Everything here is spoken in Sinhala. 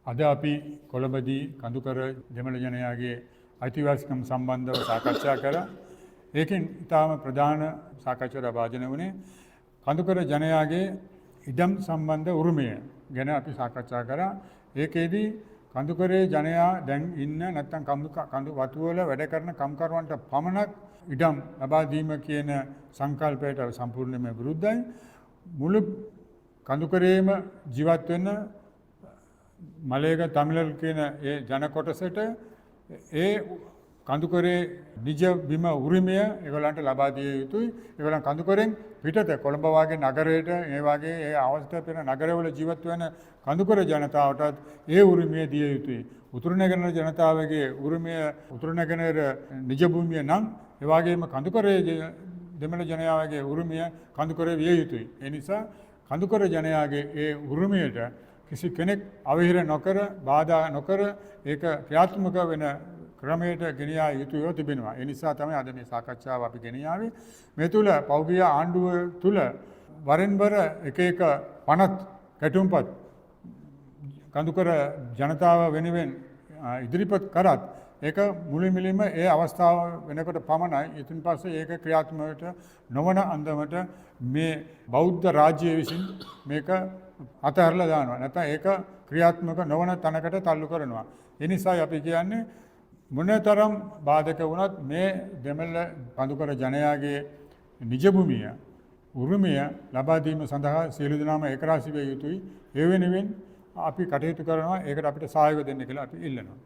අද අපි කොළඹදී කඳුකර දෙමළ ජනයාගේ අයිතිවාසිකම් සම්බන්ධව සාකච්ඡා කරා. ඒකෙන් ඉතාම ප්‍රධාන සාකච්ඡාවට භාජන වුණේ කඳුකර ජනයාගේ ඉඩම් සම්බන්ධ උරුමය ගැන අපි සාකච්ඡා කරා. ඒකෙදී කඳුකරේ ජනයා දැන් ඉන්න නැත්නම් කඳු වතුවල වැඩ කරන කම්කරුවන්ට පමණක් ඉඩම් ලබා දීම කියන සංකල්පයට සම්පූර්ණයෙන්ම විරුද්ධයි. මුළු කඳුකරේම ජීවත් වෙන මලේග තමිළල් කියන ඒ ජන කොටසට ඒ කඳුකරේ නිජ බිම උරිමය ඒගොල්ලන්ට ලබා දිය යුතුයි. ඒගොල්ලන් කඳුකරෙන් පිටත කොළඹ වගේ නගරයට ඒ වගේ ඒ අවස්ථා පෙර නගරවල ජීවත් වෙන කඳුකර ජනතාවටත් ඒ උරිමය දිය යුතුයි. උතුරු නැගෙනහිර ජනතාවගේ උරිමය උතුරු නැගෙනහිර නිජ භූමිය නම් ඒ වගේම කඳුකරේ දෙමළ ජනයාගේ උරිමය කඳුකරේ විය යුතුයි. ඒ නිසා කඳුකර ජනයාගේ ඒ උරිමයට කිසි කෙනෙක් අවහිර නොකර බාධා නොකර ඒක ක්‍රියාත්මක වෙන ක්‍රමයට ගෙනියා යුතුව තිබෙනවා. ඒ නිසා තමයි අද මේ සාකච්ඡාව අපි ගෙනියාවේ. මේ තුල පෞද්ගලික ආණ්ඩුව තුල වරින් වර එක පනත් කැටුම්පත් කඳුකර ජනතාව වෙනුවෙන් ඉදිරිපත් කරත් ඒක මුළුමනින්ම ඒ අවස්ථාව වෙනකොට පමණයි. ඉතින් පස්සේ ඒක ක්‍රියාත්මකට නොවන අන්දමට මේ බෞද්ධ රාජ්‍යය විසින් මේක අතහැරලා දානවා. නැත්නම් ඒක ක්‍රියාත්මක නොවන තැනකට තල්ලු කරනවා. ඒ නිසායි අපි කියන්නේ මොනතරම් බාධක වුණත් මේ දෙමළ කඳුකර ජනයාගේ නිජ භූමිය උරුමය ලබා දීම සඳහා සියලු දෙනාම ඒකරාශී විය යුතුයි. ඒ වෙනුවෙන් අපි කටයුතු කරනවා. ඒකට අපිට සහයෝගය දෙන්න කියලා අපි ඉල්ලනවා.